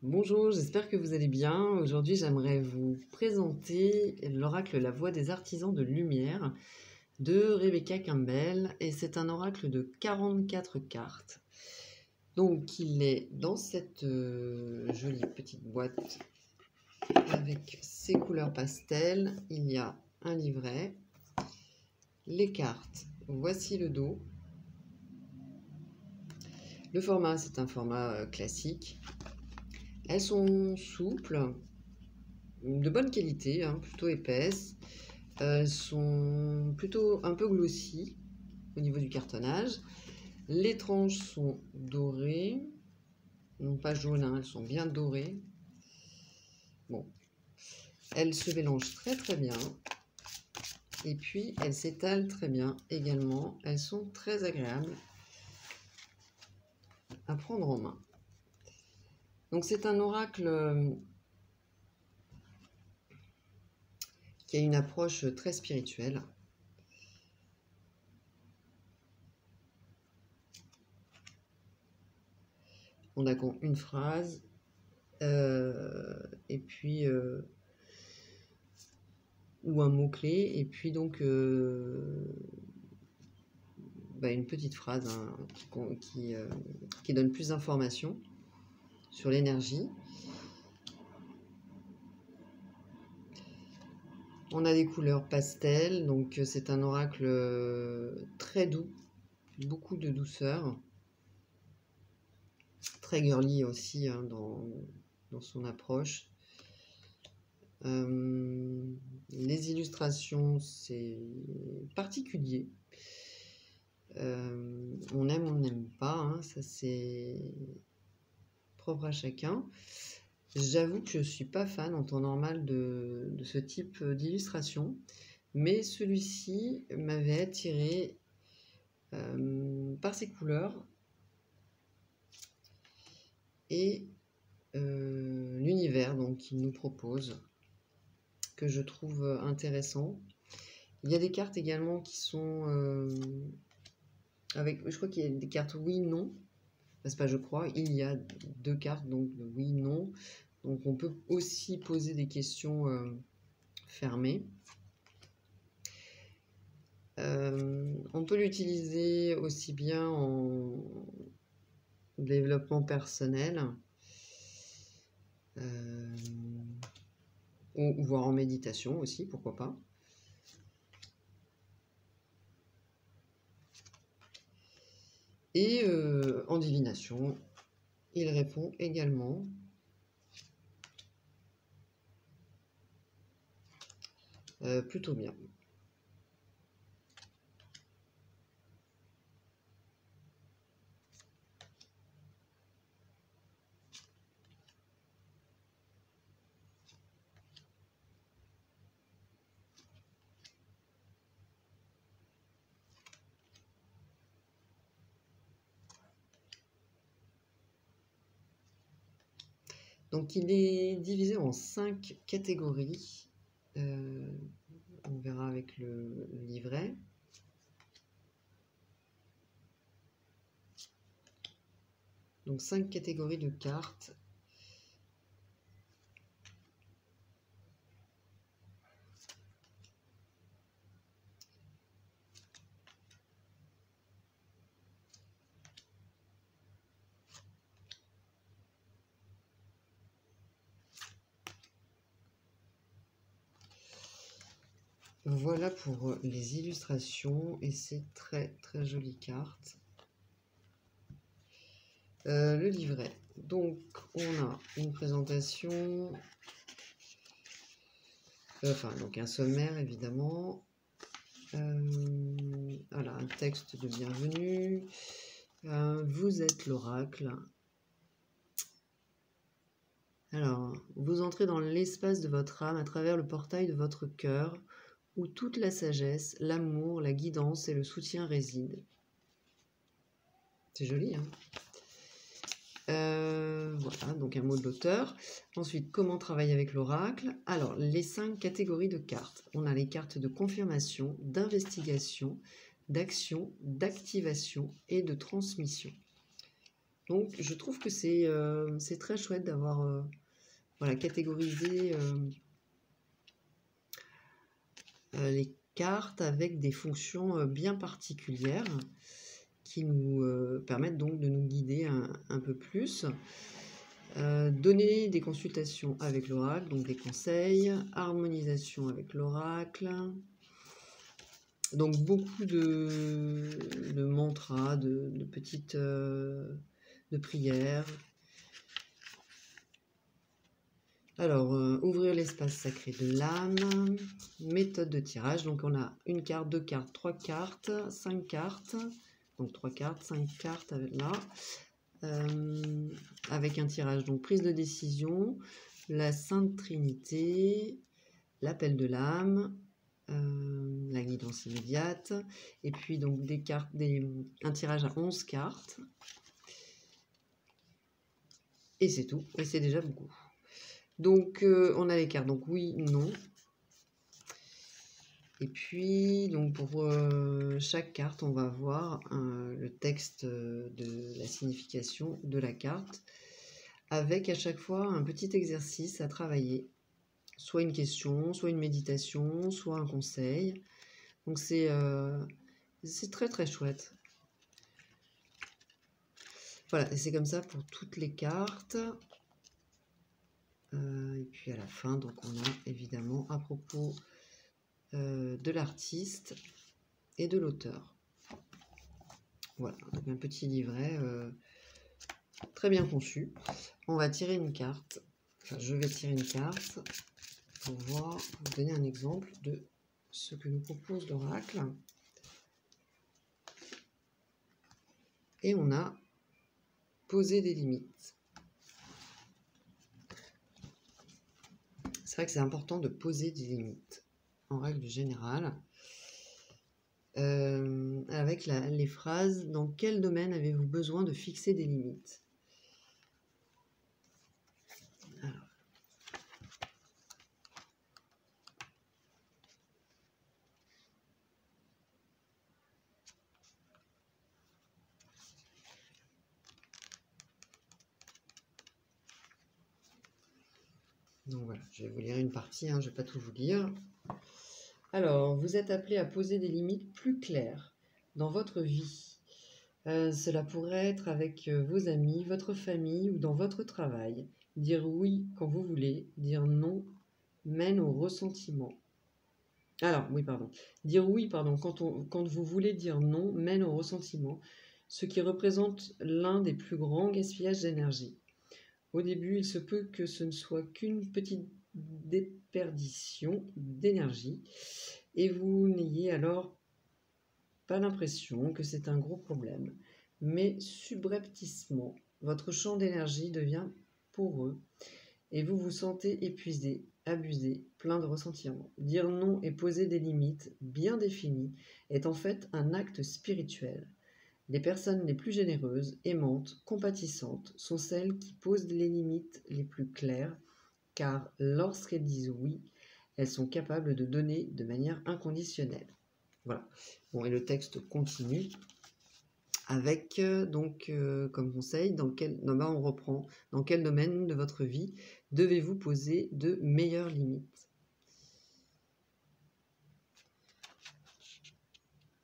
Bonjour, j'espère que vous allez bien. Aujourd'hui, j'aimerais vous présenter l'oracle La Voix des artisans de lumière de Rebecca Campbell, et c'est un oracle de 44 cartes. Donc, il est dans cette jolie petite boîte avec ses couleurs pastel. Il y a un livret, les cartes, voici le dos. Le format, c'est un format classique. Elles sont souples, de bonne qualité, plutôt épaisses. Elles sont plutôt un peu glossy au niveau du cartonnage. Les tranches sont dorées, non pas jaunes, elles sont bien dorées. Bon, elles se mélangent très très bien. Et puis elles s'étalent très bien également. Elles sont très agréables à prendre en main. Donc c'est un oracle qui a une approche très spirituelle. On a une phrase, et puis ou un mot-clé, et puis donc une petite phrase qui donne plus d'informations sur l'énergie. On a des couleurs pastel, donc c'est un oracle très doux, beaucoup de douceur, très girly aussi dans son approche. Les illustrations, c'est particulier. On aime, on n'aime pas, ça c'est propre à chacun. J'avoue que je ne suis pas fan en temps normal de ce type d'illustration, mais celui-ci m'avait attiré par ses couleurs et l'univers qu'il nous propose, que je trouve intéressant. Il y a des cartes également qui sont je crois qu'il y a des cartes oui, non. C'est pas je crois, il y a deux cartes, donc oui, non. Donc on peut aussi poser des questions fermées. On peut l'utiliser aussi bien en développement personnel, ou voire en méditation aussi, pourquoi pas. Et en divination, il répond également. Plutôt bien. Donc il est divisé en 5 catégories. On verra avec le livret. Donc 5 catégories de cartes. Voilà pour les illustrations, et c'est très très jolie carte. Le livret. Donc on a une présentation, donc un sommaire évidemment. Voilà, un texte de bienvenue. Vous êtes l'oracle. Alors, vous entrez dans l'espace de votre âme à travers le portail de votre cœur, où toute la sagesse, l'amour, la guidance et le soutien résident. C'est joli, hein? Voilà, donc un mot de l'auteur. Ensuite, comment travailler avec l'oracle? Alors, les 5 catégories de cartes. On a les cartes de confirmation, d'investigation, d'action, d'activation et de transmission. Donc, je trouve que c'est très chouette d'avoir voilà, catégorisé les cartes avec des fonctions bien particulières qui nous permettent donc de nous guider un peu plus. Donner des consultations avec l'oracle, donc des conseils, harmonisation avec l'oracle, donc beaucoup de mantras, de petites de prières. Alors, ouvrir l'espace sacré de l'âme, méthode de tirage, donc on a une carte, 2 cartes, 3 cartes, 5 cartes, donc 3 cartes, 5 cartes là, avec un tirage, donc prise de décision, la Sainte Trinité, l'appel de l'âme, la guidance immédiate, et puis donc des cartes, un tirage à 11 cartes, et c'est tout, et c'est déjà beaucoup. Donc, on a les cartes, donc oui, non. Et puis, donc pour chaque carte, on va voir le texte de la signification de la carte, avec à chaque fois un petit exercice à travailler. Soit une question, soit une méditation, soit un conseil. Donc c'est très très chouette. Voilà, et c'est comme ça pour toutes les cartes. Et puis à la fin, donc on a évidemment à propos de l'artiste et de l'auteur. Voilà, donc un petit livret très bien conçu. On va tirer une carte. Enfin, je vais tirer une carte pour voir, pour vous donner un exemple de ce que nous propose l'oracle. Et on a posé des limites. C'est vrai que c'est important de poser des limites, en règle générale. Avec les phrases « Dans quel domaine avez-vous besoin de fixer des limites ?» Alors. Donc voilà, je vais vous lire une partie, hein, je ne vais pas tout vous lire. Alors, vous êtes appelé à poser des limites plus claires dans votre vie. Cela pourrait être avec vos amis, votre famille ou dans votre travail. Dire oui quand vous voulez, dire non mène au ressentiment. Alors, oui, pardon. Dire oui, pardon, quand vous voulez dire non mène au ressentiment, ce qui représente l'un des plus grands gaspillages d'énergie. Au début, il se peut que ce ne soit qu'une petite déperdition d'énergie et vous n'ayez alors pas l'impression que c'est un gros problème. Mais subrepticement, votre champ d'énergie devient poreux et vous vous sentez épuisé, abusé, plein de ressentiments. Dire non et poser des limites bien définies est en fait un acte spirituel. Les personnes les plus généreuses, aimantes, compatissantes sont celles qui posent les limites les plus claires, car lorsqu'elles disent oui, elles sont capables de donner de manière inconditionnelle. Voilà. Bon, et le texte continue avec comme conseil, on reprend, dans quel domaine de votre vie devez-vous poser de meilleures limites.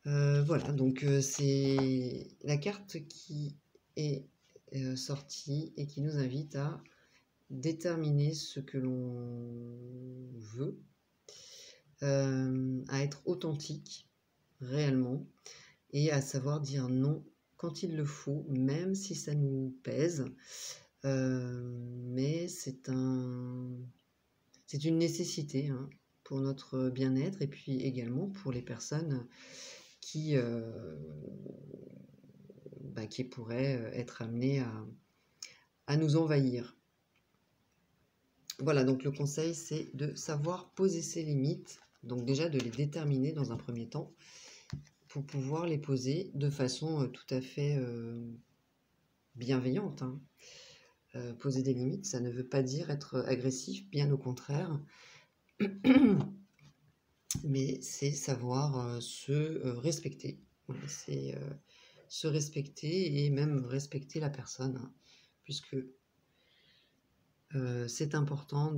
Voilà, donc c'est la carte qui est sortie et qui nous invite à déterminer ce que l'on veut, à être authentique réellement et à savoir dire non quand il le faut, même si ça nous pèse. Mais c'est une nécessité, hein, pour notre bien-être et puis également pour les personnes qui pourraient être amenées à nous envahir. Voilà, donc le conseil, c'est de savoir poser ses limites, donc déjà de les déterminer dans un premier temps, pour pouvoir les poser de façon tout à fait bienveillante. Hein. Poser des limites, ça ne veut pas dire être agressif, bien au contraire, mais c'est savoir se respecter. Voilà, c'est se respecter et même respecter la personne, hein, puisque c'est important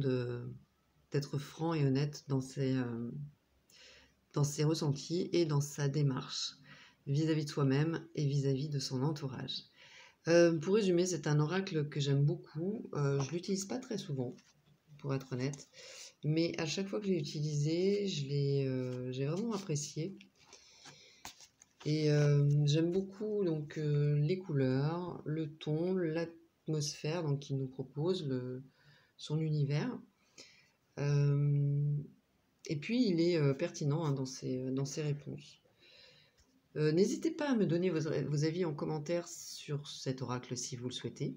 d'être franc et honnête dans ses ressentis et dans sa démarche vis-à-vis de soi-même et vis-à-vis de son entourage. Pour résumer, c'est un oracle que j'aime beaucoup. Je ne l'utilise pas très souvent, pour être honnête, mais à chaque fois que je l'ai utilisé, j'ai vraiment apprécié. Et j'aime beaucoup donc les couleurs, le ton, l'atmosphère donc qu'il nous propose, son univers. Et puis il est pertinent, hein, dans ses réponses. N'hésitez pas à me donner vos avis en commentaire sur cet oracle si vous le souhaitez.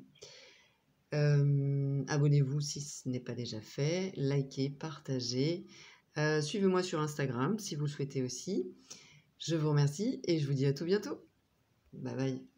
Abonnez-vous si ce n'est pas déjà fait, likez, partagez. Suivez-moi sur Instagram si vous le souhaitez aussi. Je vous remercie et je vous dis à tout bientôt. Bye bye.